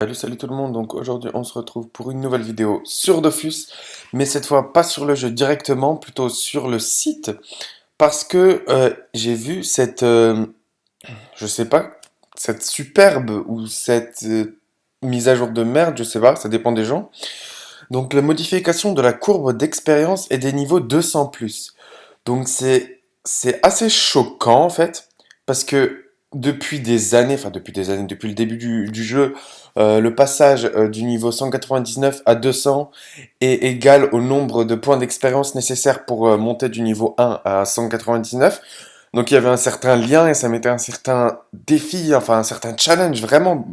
Salut tout le monde, donc aujourd'hui on se retrouve pour une nouvelle vidéo sur Dofus, mais cette fois pas sur le jeu directement, plutôt sur le site, parce que j'ai vu je sais pas, cette superbe ou cette mise à jour de merde, je sais pas, ça dépend des gens. Donc la modification de la courbe d'expérience et des niveaux 200+. Donc c'est assez choquant en fait, parce que depuis le début du jeu, le passage du niveau 199 à 200 est égal au nombre de points d'expérience nécessaires pour monter du niveau 1 à 199. Donc il y avait un certain lien et ça mettait un certain défi, enfin un certain challenge vraiment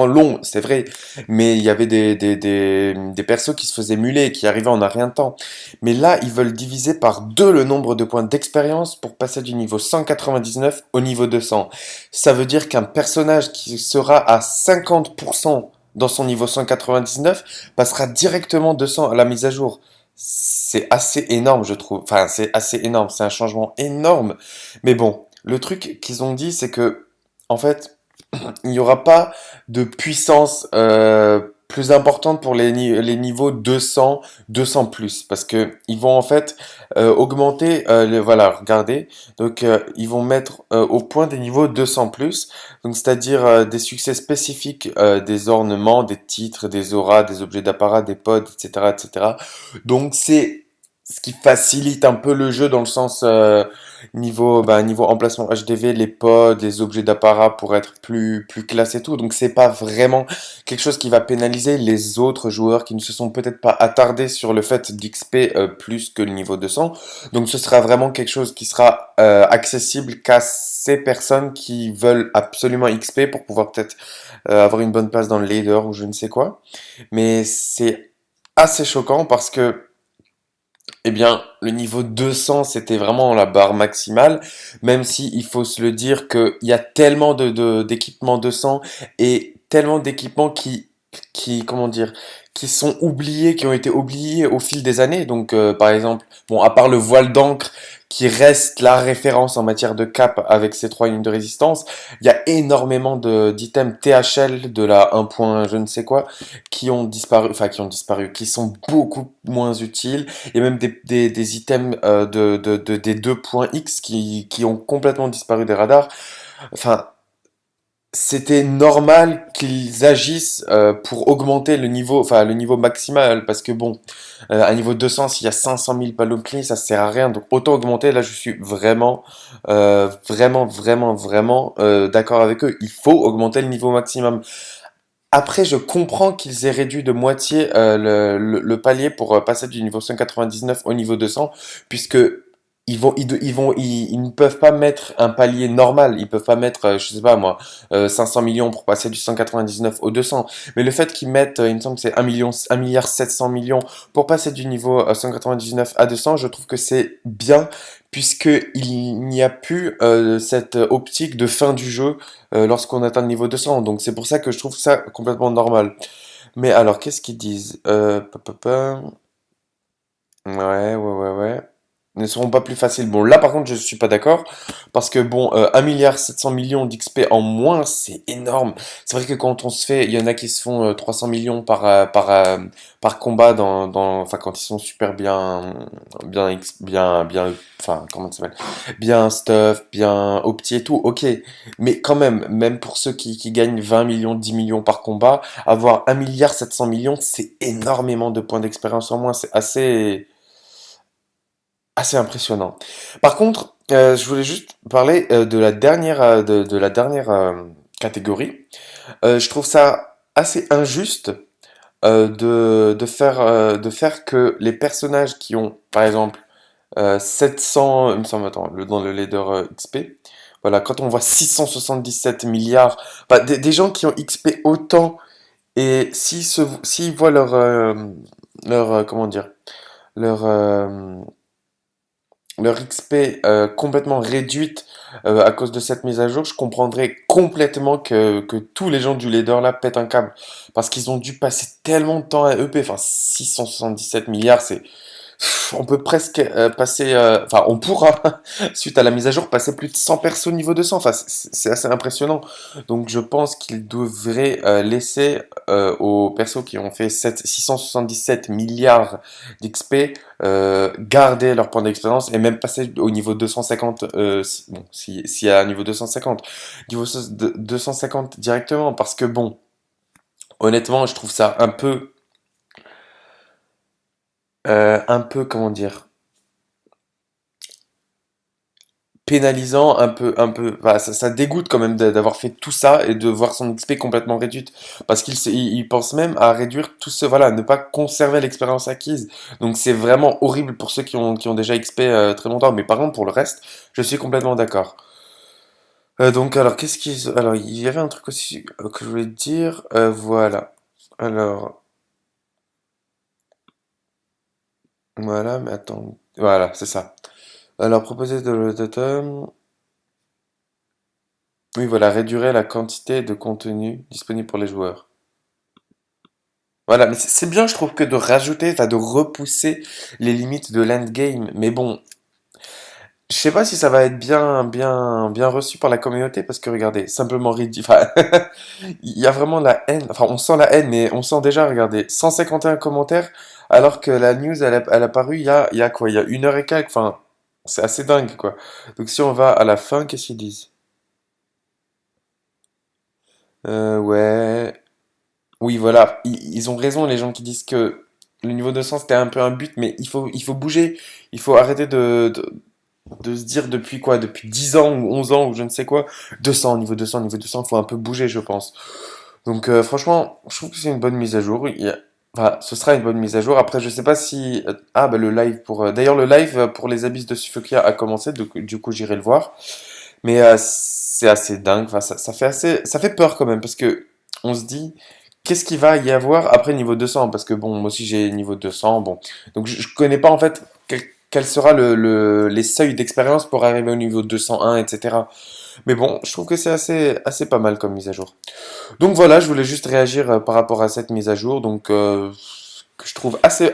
long, c'est vrai. Mais il y avait des persos qui se faisaient muler et qui arrivaient en un rien de temps. Mais là, ils veulent diviser par deux le nombre de points d'expérience pour passer du niveau 199 au niveau 200. Ça veut dire qu'un personnage qui sera à 50% dans son niveau 199 passera directement 200 à la mise à jour. C'est assez énorme, je trouve. Enfin, c'est assez énorme. C'est un changement énorme. Mais bon, le truc qu'ils ont dit, c'est que, en fait, il n'y aura pas de puissance plus importante pour les niveaux 200, 200+, parce que ils vont en fait augmenter, voilà, regardez, donc ils vont mettre au point des niveaux 200+, donc c'est-à-dire des succès spécifiques, des ornements, des titres, des auras, des objets d'apparat, des pods, etc., etc. Donc c'est ce qui facilite un peu le jeu dans le sens niveau emplacement HDV, les pods, les objets d'apparat pour être plus classe et tout. Donc c'est pas vraiment quelque chose qui va pénaliser les autres joueurs qui ne se sont peut-être pas attardés sur le fait d'XP plus que le niveau 200. Donc ce sera vraiment quelque chose qui sera accessible qu'à ces personnes qui veulent absolument XP pour pouvoir peut-être avoir une bonne place dans le leader ou je ne sais quoi. Mais c'est assez choquant parce que eh bien, le niveau 200, c'était vraiment la barre maximale, même si il faut se le dire qu'il y a tellement d'équipements 200 et tellement d'équipements comment dire, qui sont oubliés, qui ont été oubliés au fil des années. Donc, par exemple, bon, à part le voile d'encre, qui reste la référence en matière de cap avec ses 3 lignes de résistance, il y a énormément d'items THL de la 1. Je ne sais quoi, qui sont beaucoup moins utiles et même des items des 2.X qui ont complètement disparu des radars. Enfin, c'était normal qu'ils agissent pour augmenter le niveau, enfin le niveau maximal, parce que bon, à niveau 200, s'il y a 500 000 palomplis, ça sert à rien, donc autant augmenter. Là, je suis vraiment d'accord avec eux. Il faut augmenter le niveau maximum. Après, je comprends qu'ils aient réduit de moitié le palier pour passer du niveau 199 au niveau 200, puisque ils ne peuvent pas mettre un palier normal. Ils peuvent pas mettre, je sais pas moi, 500 millions pour passer du 199 au 200. Mais le fait qu'ils mettent, il me semble que c'est 1 million, 1 milliard 700 millions pour passer du niveau 199 à 200, je trouve que c'est bien, puisque il n'y a plus cette optique de fin du jeu lorsqu'on atteint le niveau 200. Donc c'est pour ça que je trouve ça complètement normal. Mais alors, qu'est-ce qu'ils disent ouais. Ne seront pas plus faciles. Bon, là par contre, je suis pas d'accord. Parce que bon, 1 milliard 700 millions d'XP en moins, c'est énorme. C'est vrai que quand on se fait, il y en a qui se font 300 millions par combat enfin, quand ils sont super enfin, comment ça s'appelle? Bien stuff, bien opti et tout, ok. Mais quand même, même pour ceux qui gagnent 20 millions, 10 millions par combat, avoir 1 milliard 700 millions, c'est énormément de points d'expérience en moins. C'est assez impressionnant. Par contre, je voulais juste parler de la dernière catégorie. Je trouve ça assez injuste de faire que les personnages qui ont, par exemple, 700, il me semble, attends, dans le leader XP, voilà, quand on voit 677 milliards, bah, des gens qui ont XP autant, et s'ils voient comment dire, leur, leur XP complètement réduite à cause de cette mise à jour, je comprendrais complètement que tous les gens du leader là pètent un câble. Parce qu'ils ont dû passer tellement de temps à EP, enfin 677 milliards, On peut presque passer, enfin on pourra, suite à la mise à jour, passer plus de 100 persos au niveau 200. Enfin, c'est assez impressionnant. Donc je pense qu'il devrait laisser aux persos qui ont fait 677 milliards d'XP garder leur point d'expérience et même passer au niveau 250, bon, s'il y a un niveau 250, niveau 250 directement, parce que bon, honnêtement, je trouve ça comment dire, pénalisant, voilà, ça dégoûte quand même d'avoir fait tout ça et de voir son XP complètement réduite. Parce il pense même à réduire tout ce, voilà, ne pas conserver l'expérience acquise. Donc c'est vraiment horrible pour ceux qui ont déjà XP très longtemps. Mais par contre, pour le reste, je suis complètement d'accord. Donc, alors, alors, il y avait un truc aussi que je voulais te dire. Voilà. Alors, voilà, mais attends. Voilà, c'est ça. Alors, proposer de oui, voilà, réduire la quantité de contenu disponible pour les joueurs. Voilà, mais c'est bien, je trouve, que de rajouter, enfin, de repousser les limites de l'endgame. Mais bon, je sais pas si ça va être bien reçu par la communauté, parce que regardez, simplement ridicule. Enfin, il y a vraiment la haine. Enfin, on sent la haine, mais on sent déjà, regardez, 151 commentaires, alors que la news, elle a paru il y a quoi? Il y a 1 heure et quelques. Enfin, c'est assez dingue, quoi. Donc, si on va à la fin, qu'est-ce qu'ils disent? Ouais. Oui, voilà, ils ont raison, les gens qui disent que le niveau 200 c'était un peu un but, mais il faut bouger. Il faut arrêter de se dire depuis quoi? Depuis 10 ans ou 11 ans ou je ne sais quoi. 200, niveau 200, il faut un peu bouger, je pense. Donc franchement, je trouve que c'est une bonne mise à jour. Enfin, ce sera une bonne mise à jour. Après, je sais pas si... Ah, bah le live pour... D'ailleurs, le live pour les abysses de Suffokia a commencé, donc du coup j'irai le voir. Mais c'est assez dingue. Enfin, ça fait peur quand même parce que on se dit qu'est-ce qu'il va y avoir après niveau 200 parce que bon, moi aussi j'ai niveau 200. Bon, donc je connais pas en fait quel sera les seuils d'expérience pour arriver au niveau 201, etc. Mais bon, je trouve que c'est assez pas mal comme mise à jour. Donc voilà, je voulais juste réagir par rapport à cette mise à jour, donc que je trouve assez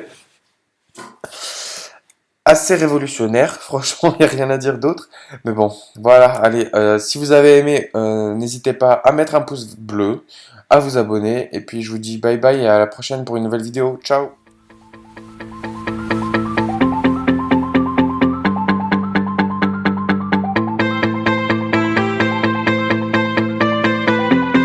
révolutionnaire. Franchement, il n'y a rien à dire d'autre. Mais bon, voilà. Allez, si vous avez aimé, n'hésitez pas à mettre un pouce bleu, à vous abonner. Et puis, je vous dis bye bye et à la prochaine pour une nouvelle vidéo. Ciao!